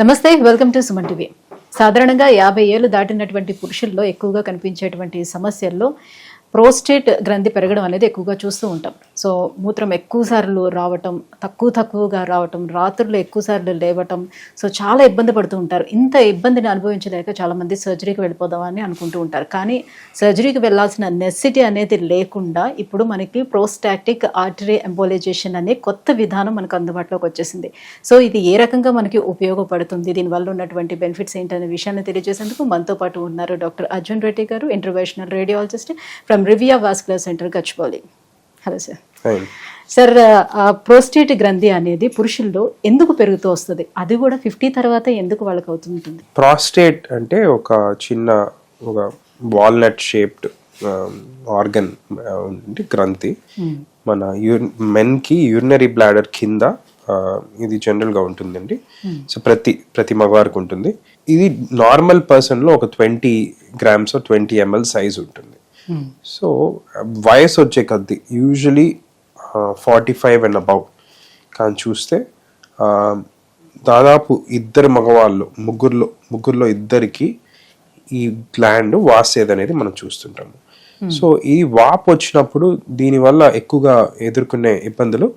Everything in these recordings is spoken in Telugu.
నమస్తే, వెల్కమ్ టు సుమన్ టీవీ. సాధారణంగా 50 ఏళ్ళు దాటినటువంటి పురుషుల్లో ఎక్కువగా కనిపించేటువంటి సమస్యల్లో ప్రోస్టేట్ గ్రంథి పెరగడం అనేది ఎక్కువగా చూస్తూ ఉంటాం. సో మూత్రం ఎక్కువ సార్లు రావటం, తక్కువగా రావటం, రాత్రులు ఎక్కువ సార్లు లేవటం, సో చాలా ఇబ్బంది పడుతూ ఉంటారు. ఇంత ఇబ్బందిని అనుభవించలేక చాలామంది సర్జరీకి వెళ్ళిపోదామని అనుకుంటూ ఉంటారు. కానీ సర్జరీకి వెళ్ళాల్సిన నెసెసిటీ అనేది లేకుండా ఇప్పుడు మనకి ప్రోస్టాటిక్ ఆర్టరీ ఎంబోలైజేషన్ అనే కొత్త విధానం మనకు అందుబాటులోకి వచ్చేసింది. సో ఇది ఏ రకంగా మనకి ఉపయోగపడుతుంది, దీనివల్ల ఉన్నటువంటి బెనిఫిట్స్ ఏంటనే విషయాన్ని తెలియజేసేందుకు మనతో పాటు ఉన్నారు doctor Arjun Reddy garu, interventional radiologist from Rivia vascular centre, Gachibowli. Hello sir. Sir, prostate గ్రంథి అనేది పురుషుల్లో ఎందుకు పెరుగుతూ వస్తుంది, అది కూడా 50 తర్వాత ఎందుకు వాళ్ళకి అవుతుంటుంది? ప్రాస్టేట్ అంటే ఒక చిన్న ఒక వాల్నట్ షేప్డ్ ఆర్గన్ గ్రంథి. మన మెన్కి యూరినరీ బ్లాడర్ కింద ఇది జనరల్ గా ఉంటుందండి. సో ప్రతి మగవారికి ఉంటుంది. ఇది నార్మల్ పర్సన్ లో ఒక 20 grams 20 ml సైజ్ ఉంటుంది. సో వయసు వచ్చే కొద్ది యూజువలీ 45 and above కానీ చూస్తే దాదాపు ఇద్దరు మగవాళ్ళు ముగ్గురులో ఇద్దరికి ఈ గ్లాండ్ వాసేది అనేది మనం చూస్తుంటాము. సో ఈ వాపు వచ్చినప్పుడు దీనివల్ల ఎక్కువగా ఎదుర్కొనే ఇబ్బందులు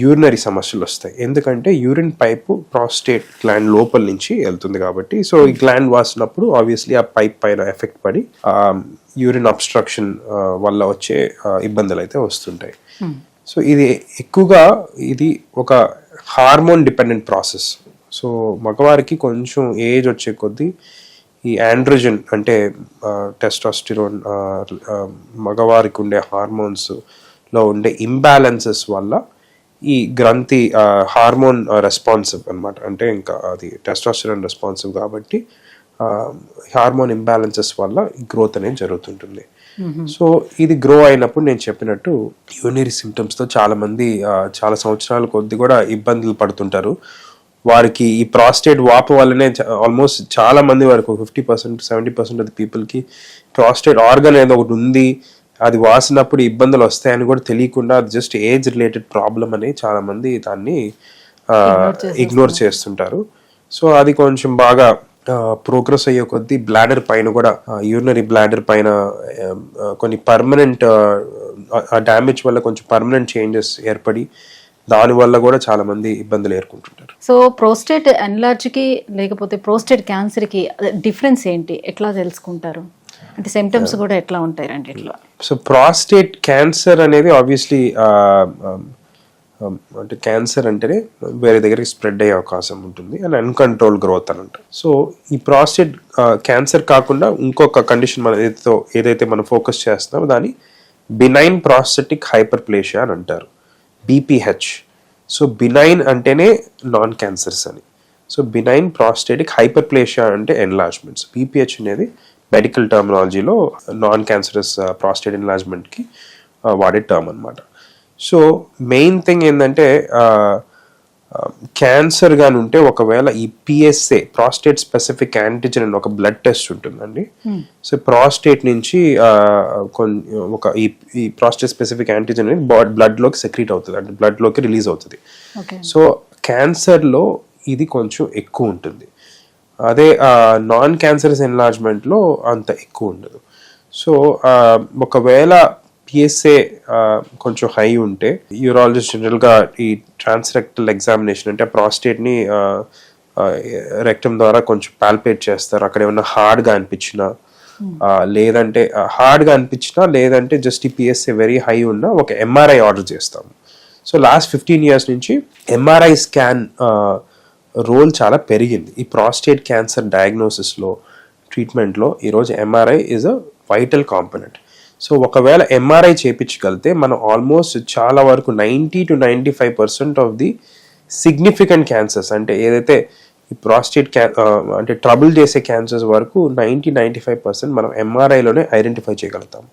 యూరినరీ సమస్యలు వస్తాయి. ఎందుకంటే యూరిన్ పైపు ప్రాస్టేట్ గ్లాండ్ లోపల నుంచి వెళ్తుంది కాబట్టి. సో ఈ గ్లాండ్ వాసినప్పుడు ఆబ్వియస్లీ ఆ పైప్ పైన ఎఫెక్ట్ పడి యూరిన్ అబ్స్ట్రక్షన్ వల్ల వచ్చే ఇబ్బందులు అయితే వస్తుంటాయి. సో ఇది ఎక్కువగా ఇది ఒక హార్మోన్ డిపెండెంట్ ప్రాసెస్. సో మగవారికి కొంచెం ఏజ్ వచ్చే కొద్దీ ఈ ఆండ్రోజన్ అంటే టెస్టోస్టిరోన్ మగవారికి ఉండే హార్మోన్స్ లో ఉండే ఇంబ్యాలెన్సెస్ వల్ల ఈ గ్రంథి హార్మోన్ రెస్పాన్సివ్ అన్నమాట. అంటే ఇంకా అది టెస్టోస్టిరోన్ రెస్పాన్సివ్ కాబట్టి హార్మోన్ ఇంబ్యాలెన్సెస్ వల్ల గ్రోత్ అనేది జరుగుతుంటుంది. సో ఇది గ్రో అయినప్పుడు నేను చెప్పినట్టు యూరినరీ సిమ్టమ్స్ తో చాలా మంది చాలా సంవత్సరాల కొద్ది కూడా ఇబ్బందులు పడుతుంటారు. వారికి ఈ ప్రాస్టేట్ వాపు వల్లనే ఆల్మోస్ట్ చాలా మంది వరకు 50% 70% ఆఫ్ ది పీపుల్ కి ప్రాస్టేట్ ఆర్గన్ అనేది ఒకటి ఉంది, అది వాసినప్పుడు ఇబ్బందులు వస్తాయని కూడా తెలియకుండా అది జస్ట్ ఏజ్ రిలేటెడ్ ప్రాబ్లం అని చాలా మంది దాన్ని ఇగ్నోర్ చేస్తుంటారు. సో అది కొంచెం బాగా ప్రోగ్రెస్ అయ్యే కొద్దీ బ్లాడర్ పైన కూడా యూరినరీ బ్లాడర్ పైన కొన్ని పర్మనెంట్ డ్యామేజ్ వల్ల కొంచెం పర్మనెంట్ చేంజెస్ ఏర్పడి దాని వల్ల కూడా చాలా మంది ఇబ్బందులు ఎదుర్కొంటుంటారు. సో ప్రోస్టేట్ ఎన్లార్జ్ కి లేకపోతే ప్రోస్టేట్ క్యాన్సర్ కి డిఫరెన్స్ ఏంటి, ఎట్లా తెలుసుకుంటారు? అంటే సిమ్టమ్స్ కూడా ఎట్లా ఉంటాయి రెండిట్లో? సో ప్రాస్టేట్ క్యాన్సర్ అనేది ఆబ్వియస్లీ అంటే క్యాన్సర్ అంటేనే వేరే దగ్గరికి స్ప్రెడ్ అయ్యే అవకాశం ఉంటుంది అండ్ అన్కంట్రోల్ గ్రోత్ అని అంటారు. సో ఈ ప్రాస్టేట్ క్యాన్సర్ కాకుండా ఇంకొక కండిషన్ మనం ఏదైతే మనం ఫోకస్ చేస్తున్నామో దాన్ని బినైన్ ప్రాస్టెటిక్ హైపర్ప్లేషియా అని అంటారు, BPH. సో బినైన్ అంటేనే నాన్ క్యాన్సర్స్ అని. సో బినైన్ ప్రాస్టెటిక్ హైపర్ప్లేషియా అంటే ఎన్లార్జ్మెంట్స్. BPH అనేది మెడికల్ టర్మినాలజీలో నాన్ క్యాన్సరస్ ప్రాస్టేట్ ఎన్లార్జ్మెంట్ కి వాడే టర్మ్ అనమాట. సో మెయిన్ థింగ్ ఏంటంటే క్యాన్సర్ గాని ఉంటే ఒకవేళ ఈ PSA ప్రాస్టేట్ స్పెసిఫిక్ యాంటిజెన్ అని ఒక బ్లడ్ టెస్ట్ ఉంటుందండి. సో ప్రాస్టేట్ నుంచి ఒక ఈ ప్రాస్టేట్ స్పెసిఫిక్ యాంటిజెన్ అనేది బ్లడ్ లోకి సెక్రీట్ అవుతుంది, అంటే బ్లడ్ లోకి రిలీజ్ అవుతుంది. సో క్యాన్సర్ లో ఇది కొంచెం ఎక్కువ ఉంటుంది, అదే నాన్ క్యాన్సరస్ ఎన్లార్జ్మెంట్ లో అంత ఎక్కువ ఉండదు. సో ఒకవేళ PSA కొంచెం హై ఉంటే యూరాలజిస్ట్ జనరల్ గా ఈ ట్రాన్స్రెక్టల్ ఎగ్జామినేషన్ అంటే ప్రాస్టేట్ ని రెక్టమ్ ద్వారా కొంచెం పాల్పేట్ చేస్తారు. అక్కడ ఏమన్నా హార్డ్ గా అనిపించినా లేదంటే జస్ట్ ఈ PSA వెరీ హై ఉన్నా ఒక MRI ఆర్డర్ చేస్తాము. సో లాస్ట్ 15 years నుంచి MRI స్కాన్ రోల్ చాలా పెరిగింది ఈ ప్రాస్టేట్ క్యాన్సర్ డయాగ్నోసిస్ లో, ట్రీట్మెంట్ లో. ఈరోజు MRI is a vital component. So ఒకవేళ MRI చేయించగలిగితే మనం ఆల్మోస్ట్ చాలా వరకు 90 to 95% of the significant cancers అంటే ఏదైతే ఈ ప్రాస్టేట్ అంటే ట్రబుల్ చేసే క్యాన్సర్స్ వరకు 90-95% మనం MRIలోనే ఐడెంటిఫై చేయగలుగుతాము.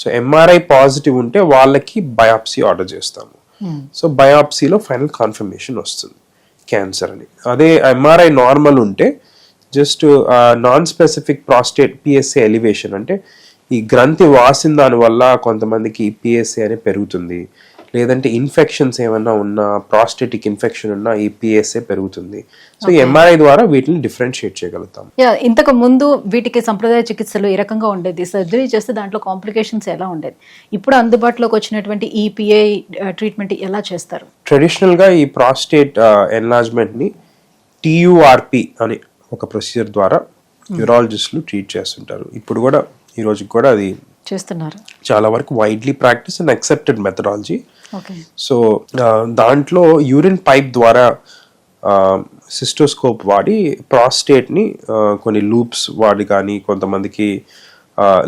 సో MRI పాజిటివ్ ఉంటే వాళ్ళకి బయాప్సీ ఆర్డర్ చేస్తాము. సో బయాప్సీలో ఫైనల్ కన్ఫర్మేషన్ వస్తుంది క్యాన్సర్ అని. అదే MRI నార్మల్ ఉంటే just non specific prostate PSA elevation అంటే ఈ గ్రంథి వాసిన దాని వల్ల కొంతమందికి PSA అనేది పెరుగుతుంది, లేదంటే ఇన్ఫెక్షన్స్ ఏమన్నా ఉన్నా, ప్రాస్టేటిక్ ఇన్ఫెక్షన్ ఉన్నా ఈ పిఎస్ఏ పెరుగుతుంది. సో ఈ ఎంఆర్ఐ ద్వారా వీటిని డిఫరెన్షియేట్ చేయగలుగుతాం. ఇంతకు ముందు వీటికి సంప్రదాయ చికిత్సలు ఏ రకంగా ఉండేది, సర్జరీ చేస్తే దాంట్లో కాంప్లికేషన్స్ ఎలా ఉండేది, ఇప్పుడు అందుబాటులోకి వచ్చినటువంటి ఈ పిఐ ట్రీట్మెంట్ ఎలా చేస్తారు? ట్రెడిషనల్ గా ఈ ప్రాస్టేట్ ఎన్లార్జ్మెంట్ ని TURP అనే ఒక ప్రొసీజర్ ద్వారా యూరాలజిస్టులు ట్రీట్ చేస్తుంటారు. ఇప్పుడు కూడా ఈ రోజుకి కూడా అది చేస్తున్నారు. చాలా వరకు widely practice and accepted methodology. Okay. So దాంట్లో యూరిన్ పైప్ ద్వారా సిస్టోస్కోప్ వాడి ప్రాస్టేట్ని కొన్ని లూప్స్ వాడి కానీ, కొంతమందికి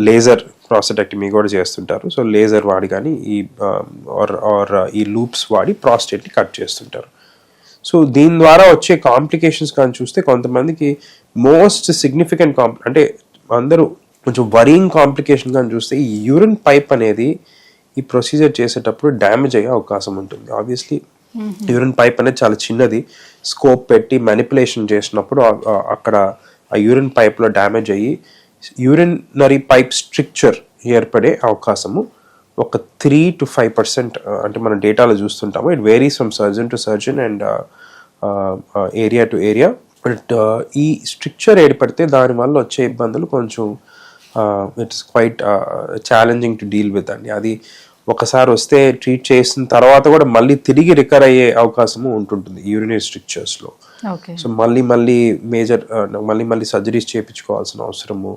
లేజర్ ప్రాస్టెక్టమీ కూడా చేస్తుంటారు. సో లేజర్ వాడి కానీ ఈ లూప్స్ వాడి ప్రాస్టేట్ని కట్ చేస్తుంటారు. సో దీని ద్వారా వచ్చే కాంప్లికేషన్స్ కానీ చూస్తే కొంతమందికి మోస్ట్ సిగ్నిఫికెంట్ అంటే అందరూ కొంచెం వరింగ్ కాంప్లికేషన్ కానీ చూస్తే ఈ యూరిన్ పైప్ అనేది ఈ ప్రొసీజర్ చేసేటప్పుడు డ్యామేజ్ అయ్యే అవకాశం ఉంటుంది. ఆబ్వియస్లీ యూరిన్ పైప్ అనేది చాలా చిన్నది, స్కోప్ పెట్టి మ్యానిపులేషన్ చేసినప్పుడు అక్కడ ఆ యూరిన్ పైప్లో డ్యామేజ్ అయ్యి యూరినరీ పైప్ స్ట్రక్చర్ ఏర్పడే అవకాశము ఒక 3 to 5% అంటే మనం డేటాలో చూస్తుంటాము. It varies from surgeon to surgeon and area to area. But ఈ స్ట్రక్చర్ ఏర్పడితే దానివల్ల వచ్చే ఇబ్బందులు కొంచెం it's quite challenging to deal with అండి. అది ఒకసారి వస్తే ట్రీట్ చేసిన తర్వాత కూడా మళ్ళీ తిరిగి రికవర్ అయ్యే అవకాశము ఉంటుంటుంది యూరినరీ స్ట్రక్చర్స్లో. సో మళ్ళీ మేజర్ మళ్ళీ సర్జరీస్ చేయించుకోవాల్సిన అవసరము,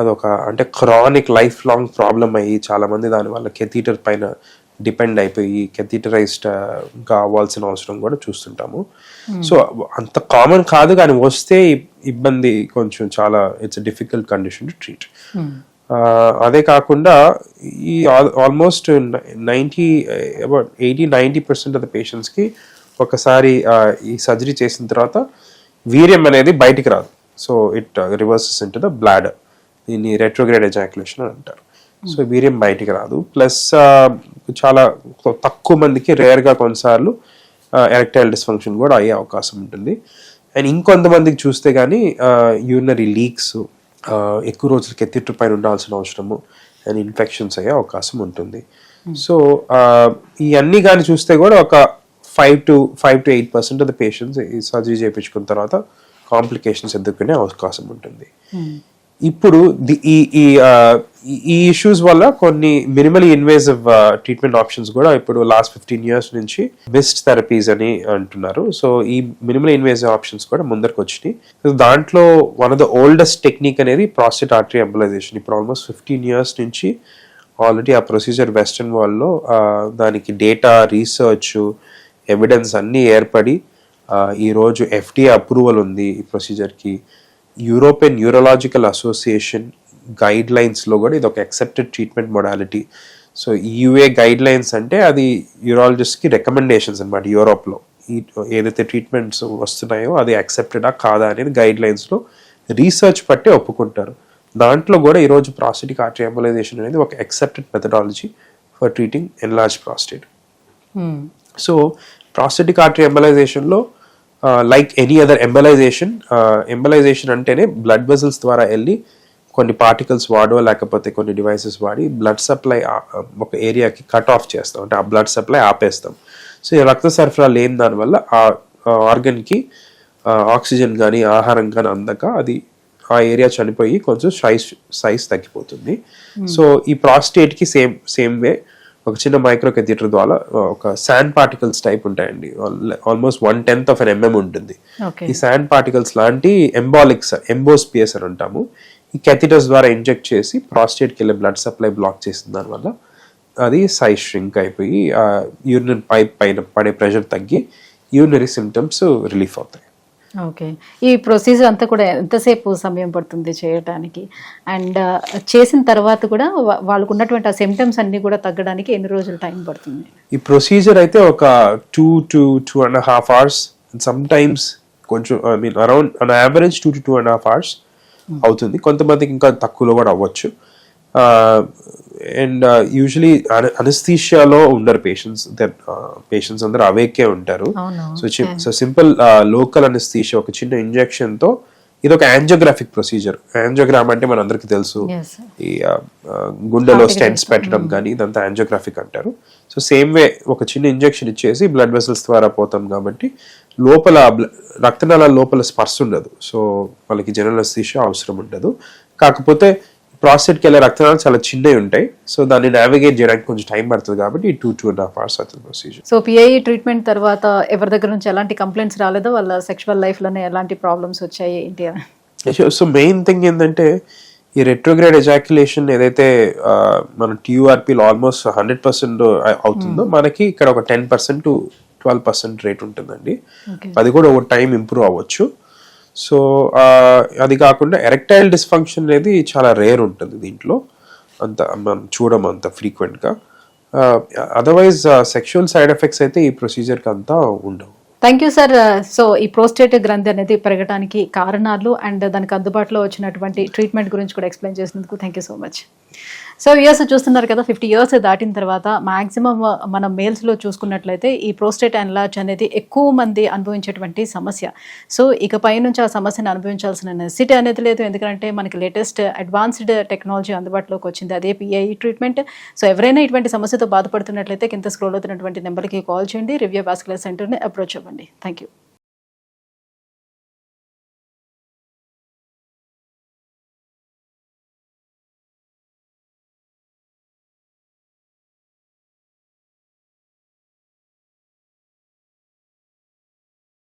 అదొక అంటే క్రానిక్ లైఫ్ లాంగ్ ప్రాబ్లం అయ్యి చాలామంది దానివల్ల కెథీటర్ పైన డిపెండ్ అయిపోయి కెథీటరైజ్డ్ కావాల్సిన అవసరం కూడా చూస్తుంటాము. సో అంత కామన్ కాదు, కానీ వస్తే ఇబ్బంది కొంచెం చాలా it's difficult condition to treat. అదే కాకుండా ఈ ఆల్మోస్ట్ 80-90% ఆఫ్ ద పేషెంట్స్కి ఒకసారి ఈ సర్జరీ చేసిన తర్వాత వీర్యం అనేది బయటికి రాదు. So it reverses in to the bladder. దీన్ని రెట్రోగ్రేడ్ ఎజాక్యులేషన్ అని అంటారు. సో వీర్యం బయటికి రాదు. ప్లస్ చాలా తక్కువ మందికి రేర్గా కొన్నిసార్లు ఎరెక్టైల్ డిస్ఫంక్షన్ కూడా అయ్యే అవకాశం ఉంటుంది. అండ్ ఇంకొంతమందికి చూస్తే కానీ యూరినరీ లీక్స్, ఎక్కువ రోజులు కెథీటర్ పైన ఉండాల్సిన అవసరము అండ్ ఇన్ఫెక్షన్స్ అయ్యే అవకాశం ఉంటుంది. సో ఇవన్నీ కానీ చూస్తే కూడా ఒక 5 to 8% ఆఫ్ ద పేషెంట్స్ ఈ సర్జరీ చేయించుకున్న తర్వాత కాంప్లికేషన్స్ ఎదుర్కొనే అవకాశం ఉంటుంది. ఇప్పుడు ఈ ఇష్యూస్ వల్ల కొన్ని మినిమలీ ఇన్వేజివ్ ట్రీట్మెంట్ ఆప్షన్స్ కూడా ఇప్పుడు లాస్ట్ 15 years నుంచి బెస్ట్ థెరపీస్ అని అంటున్నారు. సో ఈ మినిమలీ ఇన్వేజివ్ ఆప్షన్స్ కూడా ముందరకు వచ్చినాయి. దాంట్లో one of the oldest technique అనేది ప్రాస్టేట్ ఆర్టరీ ఎంబలైజేషన్. ఇప్పుడు ఆల్మోస్ట్ 15 years నుంచి ఆల్రెడీ ఆ ప్రొసీజర్ వెస్టర్న్ వరల్డ్లో దానికి డేటా, రీసెర్చ్, ఎవిడెన్స్ అన్నీ ఏర్పడి ఈరోజు FDA అప్రూవల్ ఉంది ఈ ప్రొసీజర్కి. యూరోపియన్ న్యూరలాజికల్ అసోసియేషన్ గైడ్ లైన్స్లో కూడా ఇది ఒక accepted treatment modality. So EUA guide lines అంటే అది యూరాలజిస్ట్కి రికమెండేషన్స్ అనమాట. యూరోప్లో ఏదైతే ట్రీట్మెంట్స్ వస్తున్నాయో అది యాక్సెప్టెడా కాదా అనేది గైడ్ లైన్స్లో రీసెర్చ్ పట్టి ఒప్పుకుంటారు. దాంట్లో కూడా ఈరోజు ప్రాస్టేటిక్ ఆర్టరీ ఎంబలైజేషన్ అనేది ఒక accepted methodology for treating enlarge prostate. So prostatic artery ఎంబలైజేషన్లో లైక్ ఎనీ అదర్ ఎంబలైజేషన్ అంటేనే బ్లడ్ వెజల్స్ ద్వారా వెళ్ళి కొన్ని పార్టికల్స్ వాడో లేకపోతే కొన్ని డివైసెస్ వాడి బ్లడ్ సప్లై ఒక ఏరియాకి కట్ ఆఫ్ చేస్తాం, అంటే ఆ బ్లడ్ సప్లై ఆపేస్తాం. సో ఈ రక్త సరఫరా లేని దానివల్ల ఆ ఆర్గన్కి ఆక్సిజన్ కానీ ఆహారం కానీ అందక అది ఆ ఏరియా చనిపోయి కొంచెం సైజ్ తగ్గిపోతుంది. సో ఈ ప్రాస్టేట్కి సేమ్ వే ఒక చిన్న మైక్రో కెథీటర్ ద్వారా ఒక శాండ్ పార్టికల్స్ టైప్ ఉంటాయండి. ఆల్మోస్ట్ 1/10 of an mm ఉంటుంది. ఈ శాండ్ పార్టికల్స్ లాంటి ఎంబోస్పియర్స్ అని అంటాము. ఈ కెథీటర్స్ ద్వారా ఇంజెక్ట్ చేసి ప్రాస్టేట్కి వెళ్ళే బ్లడ్ సప్లై బ్లాక్ చేసిన దానివల్ల అది సైజ్ ష్రింక్ అయిపోయి యూరినరీ పైప్ పైన పడే ప్రెషర్ తగ్గి యూరినరీ సిమ్టమ్స్ రిలీఫ్ అవుతాయి. ఓకే. ఈ ప్రొసీజర్ అంతా కూడా ఎంతసేపు సమయం పడుతుంది చేయడానికి? అండ్ చేసిన తర్వాత కూడా వాళ్ళకు ఉన్నటువంటి ఆ సిమ్టమ్స్ అన్ని కూడా తగ్గడానికి ఎన్ని రోజులు టైం పడుతుంది? ఈ ప్రొసీజర్ అయితే ఒక 2 to 2.5 hours, సమ్ టైమ్స్ కొంచెం around on average 2 to 2.5 hours అవుతుంది. కొంతమందికి ఇంకా తక్కువలో కూడా అవ్వచ్చు. అండ్ యూజువలీ అనస్థీషియాలో ఉండరు పేషెంట్స్ అందరూ అవేకే ఉంటారు. సో సింపుల్ లోకల్ అనస్థీషియా ఒక చిన్న ఇంజెక్షన్తో ఇది ఒక యాంజియోగ్రాఫిక్ ప్రొసీజర్. యాంజియోగ్రామ్ అంటే మన అందరికీ తెలుసు, Yes. ఈ గుండెలో స్టెంట్స్ పెట్టడం కానీ ఇదంతా యాంజియోగ్రాఫిక్ అంటారు. సో సేమ్ వే ఒక చిన్న ఇంజెక్షన్ ఇచ్చేసి బ్లడ్ వెసల్స్ ద్వారా పోతాం కాబట్టి లోపల రక్తనాళాల లోపల స్పర్శ ఉండదు. సో వాళ్ళకి జనరల్ అనస్థీషియా అవసరం ఉండదు. కాకపోతే ప్రాస్టేట్కి వెళ్ళే రక్తనాళాలు చాలా చిన్నవి ఉంటాయి. సో దాన్ని నావిగేట్ చేయడానికి కొంచెం టైం పడుతుంది కాబట్టి 2.5 hours అవుతుంది ప్రొసీజర్. సో పిఐఈ ట్రీట్మెంట్ తర్వాత ఎవరి దగ్గర నుంచి ఎలాంటి కంప్లైంట్స్ రాలేదో, వాళ్ళ సెక్షువల్ లైఫ్లోనే ఎలాంటి ప్రాబ్లమ్స్ వచ్చాయి ఏంటి అని? సో మెయిన్ థింగ్ ఏంటంటే ఈ రెట్రోగ్రేడ్ ఎజాక్యులేషన్ ఏదైతే మన టీయూఆర్పీలో ఆల్మోస్ట్ 100% అవుతుందో మనకి ఇక్కడ ఒక 10% to 12% రేట్ ఉంటుందండి. అది కూడా ఒక టైం ఇంప్రూవ్ అవ్వచ్చు. సో అది కాకుండా ఎరెక్టైల్ డిస్ఫంక్షన్ అనేది చాలా రేర్ ఉంటుంది దీంట్లో, అంత మనం చూడము అంత ఫ్రీక్వెంట్గా. అదర్వైజ్ సెక్షువల్ సైడ్ ఎఫెక్ట్స్ అయితే ఈ ప్రొసీజర్కి అంతా ఉండవు. Thank you sir. సో ఈ ప్రోస్టేట్ గ్రంథి అనేది పెరగడానికి కారణాలు అండ్ దానికి అందుబాటులో వచ్చినటువంటి ట్రీట్మెంట్ గురించి కూడా ఎక్స్ప్లెయిన్ చేసినందుకు thank you so much. So years చూస్తున్నారు కదా, 50 years దాటిన తర్వాత మాక్సిమం మన మేల్స్లో చూసుకున్నట్లయితే ఈ ప్రోస్టేట్ ఎన్లార్జ్ అనేది ఎక్కువ మంది అనుభవించేటువంటి సమస్య. సో ఇకపై నుంచి ఆ సమస్యను అనుభవించాల్సిన నెసిటీ అనేది లేదు, ఎందుకంటే మనకి లేటెస్ట్ అడ్వాన్స్డ్ టెక్నాలజీ అందుబాటులోకి వచ్చింది, అదే పిఐఈ ట్రీట్మెంట్. సో ఎవరైనా ఇటువంటి సమస్యతో బాధపడుతున్నట్లయితే కింద స్క్రోల్ అవుతున్నటువంటి నెంబర్కి కాల్ చేయండి, రివ్యూ వాస్కులర్ సెంటర్ని అప్రోచ్ అవ్వండి. Thank you.